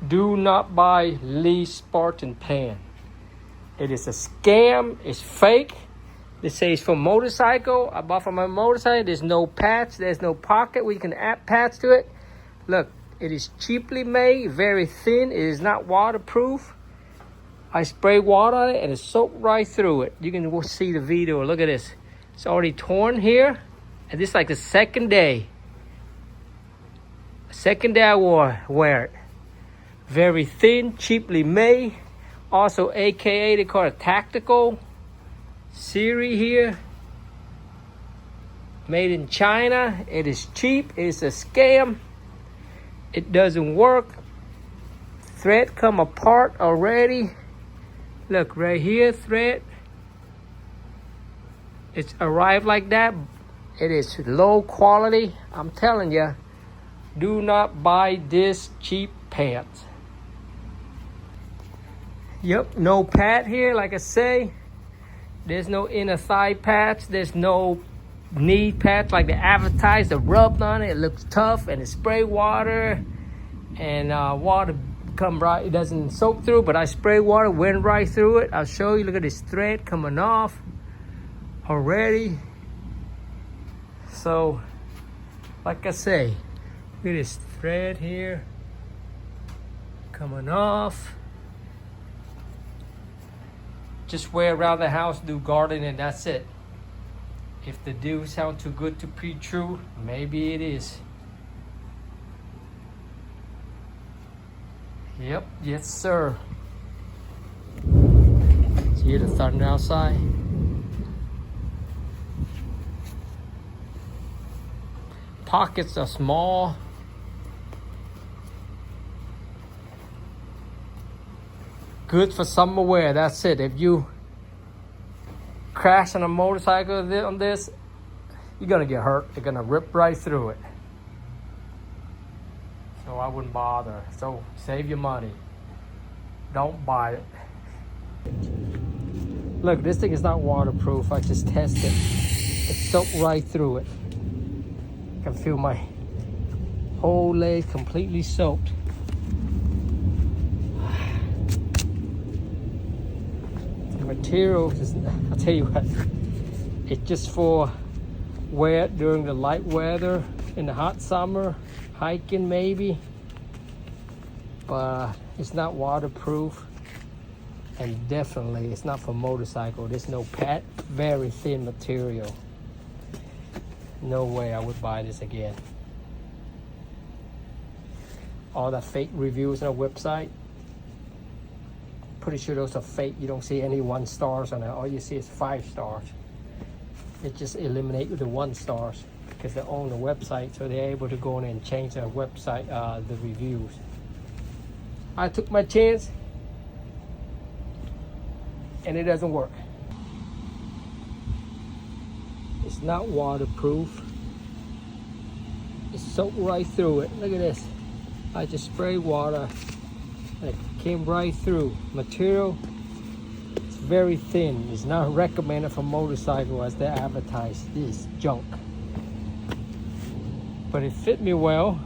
Do not buy Lee Spartan pan. It is a scam. It's fake. They say it's for motorcycle. I bought for my motorcycle. There's no patch. There's no pocket where you can add patch to it. Look, it is cheaply made, very thin. It is not waterproof. I spray water on it and it soaked right through it. You can see the video. Look at this. It's already torn here. And this is like the second day. Second day I wear it. Very thin, cheaply made. Also, AKA, they call it tactical series here. Made in China. It is cheap. It's a scam. It doesn't work. Thread come apart already. Look right here, thread. It's arrived like that. It is low quality. I'm telling you, do not buy this cheap pants. Yep, no pad here, like I say. There's no inner thigh patch. There's no knee patch like they advertise. The rubbed on it. It looks tough, and it's spray water, and water come right. It doesn't soak through, but I spray water, went right through it. I'll show you. Look at this thread coming off already. So, like I say, look at this thread here coming off. Just wear around the house, do gardening, and that's it. If the deal sound too good to be true, maybe it is. Yep, yes sir. See the thunder outside? Pockets are small. Good for summer wear, that's it. If you crash on a motorcycle on this, you're gonna get hurt. You're gonna rip right through it. So I wouldn't bother. So save your money. Don't buy it. Look, this thing is not waterproof. I just tested. It soaked right through it. I can feel my whole leg completely soaked. The material is, I'll tell you what, it's just for wear during the light weather, in the hot summer, hiking maybe, but it's not waterproof, and definitely it's not for motorcycle. There's no pad, very thin material. No way I would buy this again. All the fake reviews on the website, pretty sure those are fake. You don't see any 1 stars on it. All you see is 5 stars. They just eliminate the 1 stars because they own the website, so they're able to go in and change their website, the reviews. I took my chance, and it doesn't work. It's not waterproof. It soaked right through it. Look at this. I just sprayed water and it came right through. Material, it's very thin. It's not recommended for motorcycle as they advertise. This junk. But it fit me well.